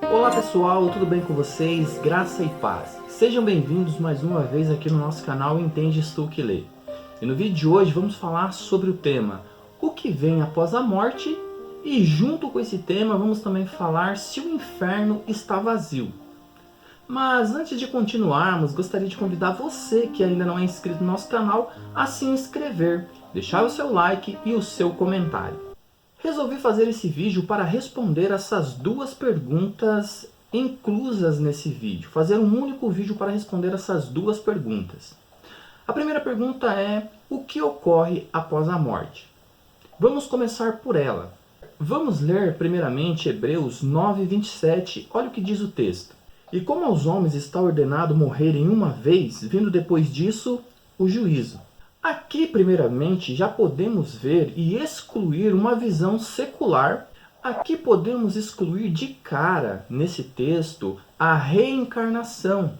Olá pessoal, tudo bem com vocês? Graça e paz. Sejam bem-vindos mais uma vez aqui no nosso canal Entendes Tu que Lê. E no vídeo de hoje vamos falar sobre o tema O que vem após a morte, e junto com esse tema vamos também falar se o inferno está vazio. Mas antes de continuarmos, gostaria de convidar você que ainda não é inscrito no nosso canal a se inscrever, deixar o seu like e o seu comentário. Resolvi fazer esse vídeo para responder essas duas perguntas inclusas nesse vídeo. Fazer um único vídeo para responder essas duas perguntas. A primeira pergunta é: o que ocorre após a morte? Vamos começar por ela. Vamos ler primeiramente Hebreus 9:27. Olha o que diz o texto. E como aos homens está ordenado morrerem uma vez, vindo depois disso o juízo. Aqui, primeiramente, já podemos ver e excluir uma visão secular. Aqui podemos excluir de cara, nesse texto, a reencarnação.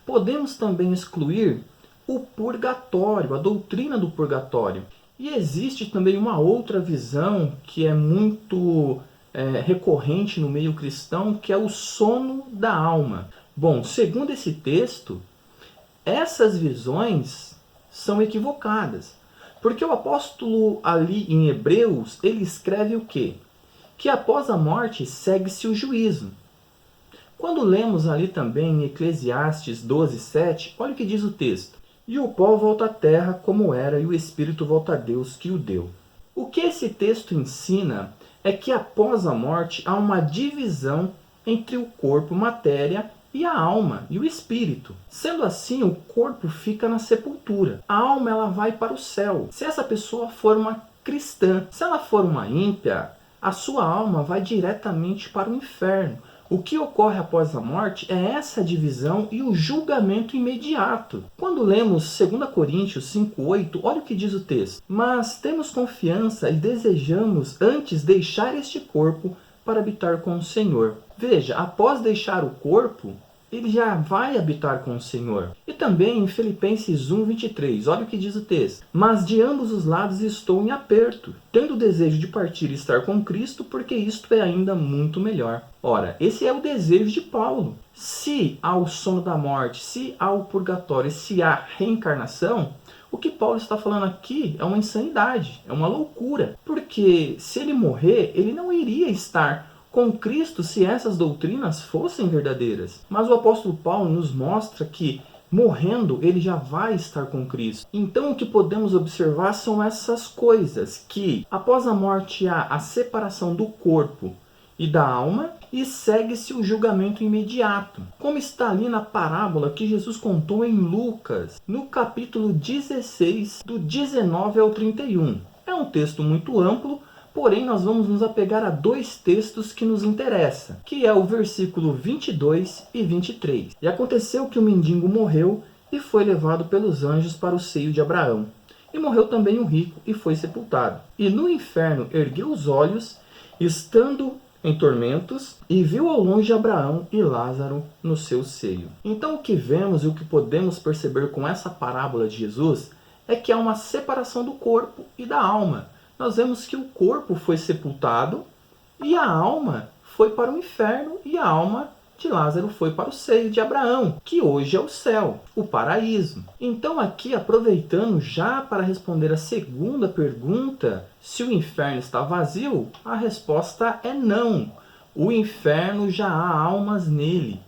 Podemos também excluir o purgatório, a doutrina do purgatório. E existe também uma outra visão que é muito recorrente no meio cristão, que é o sono da alma. Bom, segundo esse texto, essas visões são equivocadas. Porque o apóstolo ali em Hebreus, ele escreve o quê? Que após a morte segue-se o juízo. Quando lemos ali também em Eclesiastes 12:7, olha o que diz o texto. E o pó volta à terra como era, e o espírito volta a Deus que o deu. O que esse texto ensina é que após a morte há uma divisão entre o corpo, matéria, e a alma e o espírito. Sendo assim, o corpo fica na sepultura. A alma ela vai para o céu. Se essa pessoa for uma cristã, se ela for uma ímpia, a sua alma vai diretamente para o inferno. O que ocorre após a morte é essa divisão e o julgamento imediato. Quando lemos 2 Coríntios 5:8, olha o que diz o texto. Mas temos confiança e desejamos antes deixar este corpo para habitar com o Senhor. Veja, após deixar o corpo, ele já vai habitar com o Senhor. E também em Filipenses 1:23, olha o que diz o texto. Mas de ambos os lados estou em aperto, tendo o desejo de partir e estar com Cristo, porque isto é ainda muito melhor. Ora, esse é o desejo de Paulo. Se há o sono da morte, se há o purgatório, se há reencarnação, o que Paulo está falando aqui é uma insanidade, é uma loucura. Porque se ele morrer, ele não iria estar com Cristo se essas doutrinas fossem verdadeiras. Mas o apóstolo Paulo nos mostra que, morrendo, ele já vai estar com Cristo. Então o que podemos observar são essas coisas, que após a morte há a separação do corpo e da alma, e segue-se o julgamento imediato. Como está ali na parábola que Jesus contou em Lucas, no capítulo 16, do 19 ao 31. É um texto muito amplo, porém nós vamos nos apegar a dois textos que nos interessam, que é o versículo 22 e 23. E aconteceu que o mendigo morreu e foi levado pelos anjos para o seio de Abraão. E morreu também o rico e foi sepultado. E no inferno ergueu os olhos, estando em tormentos, e viu ao longe Abraão e Lázaro no seu seio. Então o que vemos e o que podemos perceber com essa parábola de Jesus é que há uma separação do corpo e da alma. Nós vemos que o corpo foi sepultado e a alma foi para o inferno, e a alma de Lázaro foi para o seio de Abraão, que hoje é o céu, o paraíso. Então aqui, aproveitando já para responder a segunda pergunta, se o inferno está vazio, a resposta é não. O inferno já há almas nele.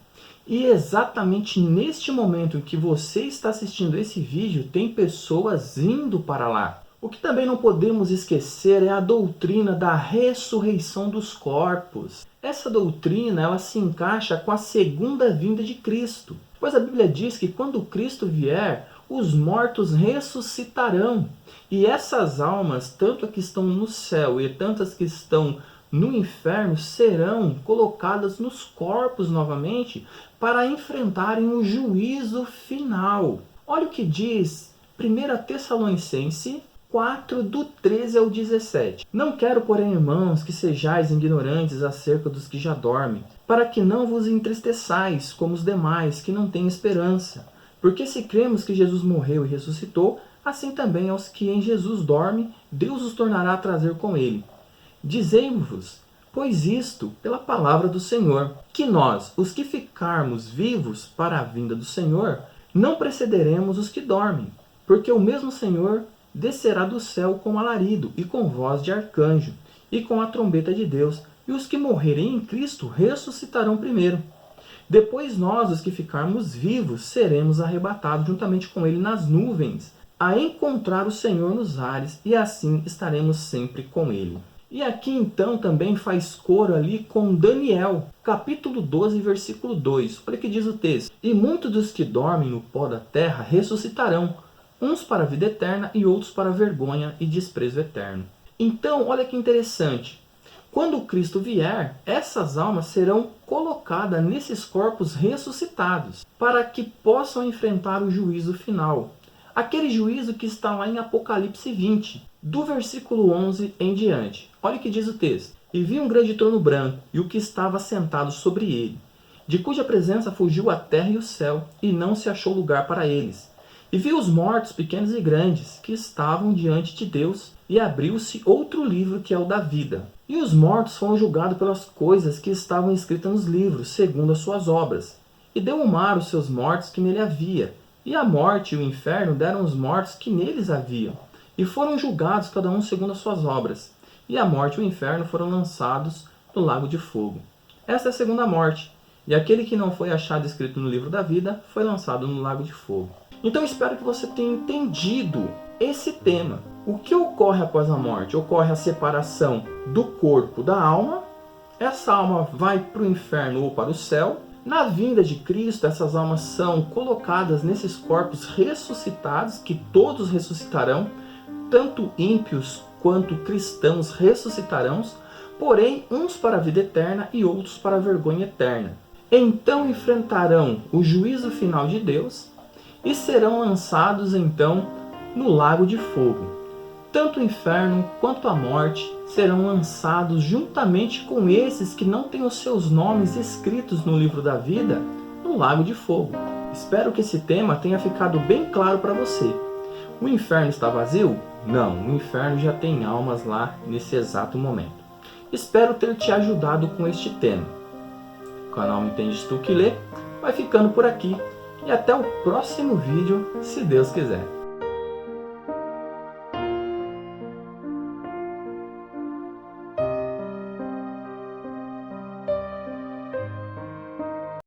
E exatamente neste momento em que você está assistindo esse vídeo, tem pessoas indo para lá. O que também não podemos esquecer é a doutrina da ressurreição dos corpos. Essa doutrina ela se encaixa com a segunda vinda de Cristo, pois a Bíblia diz que quando Cristo vier, os mortos ressuscitarão. E essas almas, tanto as que estão no céu e tantas que estão no inferno, serão colocadas nos corpos novamente para enfrentarem o juízo final. Olha o que diz 1 Tessalonicenses 4, do 13 ao 17. Não quero, porém, irmãos, que sejais ignorantes acerca dos que já dormem, para que não vos entristeçais como os demais, que não têm esperança. Porque se cremos que Jesus morreu e ressuscitou, assim também aos que em Jesus dormem, Deus os tornará a trazer com ele. Dizei-vos Pois isto, pela palavra do Senhor, que nós, os que ficarmos vivos para a vinda do Senhor, não precederemos os que dormem, porque o mesmo Senhor descerá do céu com alarido e com voz de arcanjo e com a trombeta de Deus, e os que morrerem em Cristo ressuscitarão primeiro. Depois nós, os que ficarmos vivos, seremos arrebatados juntamente com ele nas nuvens, a encontrar o Senhor nos ares, e assim estaremos sempre com ele. E aqui então também faz coro ali com Daniel, capítulo 12, versículo 2. Olha o que diz o texto. E muitos dos que dormem no pó da terra ressuscitarão, uns para a vida eterna e outros para a vergonha e desprezo eterno. Então, olha que interessante. Quando Cristo vier, essas almas serão colocadas nesses corpos ressuscitados, para que possam enfrentar o juízo final. Aquele juízo que está lá em Apocalipse 20, do versículo 11 em diante. Olha o que diz o texto. E vi um grande trono branco, e o que estava sentado sobre ele, de cuja presença fugiu a terra e o céu, e não se achou lugar para eles. E vi os mortos, pequenos e grandes, que estavam diante de Deus, e abriu-se outro livro, que é o da vida. E os mortos foram julgados pelas coisas que estavam escritas nos livros, segundo as suas obras. E deu o mar os seus mortos que nele havia, e a morte e o inferno deram os mortos que neles haviam, e foram julgados cada um segundo as suas obras. E a morte e o inferno foram lançados no lago de fogo. Esta é a segunda morte, e aquele que não foi achado escrito no livro da vida foi lançado no lago de fogo. Então espero que você tenha entendido esse tema. O que ocorre após a morte? Ocorre a separação do corpo da alma. Essa alma vai para o inferno ou para o céu. Na vinda de Cristo, essas almas são colocadas nesses corpos ressuscitados, que todos ressuscitarão, tanto ímpios quanto cristãos ressuscitarão, porém uns para a vida eterna e outros para a vergonha eterna. Então enfrentarão o juízo final de Deus e serão lançados então no lago de fogo. Tanto o inferno quanto a morte serão lançados juntamente com esses que não têm os seus nomes escritos no livro da vida no lago de fogo. Espero que esse tema tenha ficado bem claro para você. O inferno está vazio? Não, o inferno já tem almas lá nesse exato momento. Espero ter te ajudado com este tema. O canal Entendes Tu Que Lê vai ficando por aqui e até o próximo vídeo, se Deus quiser.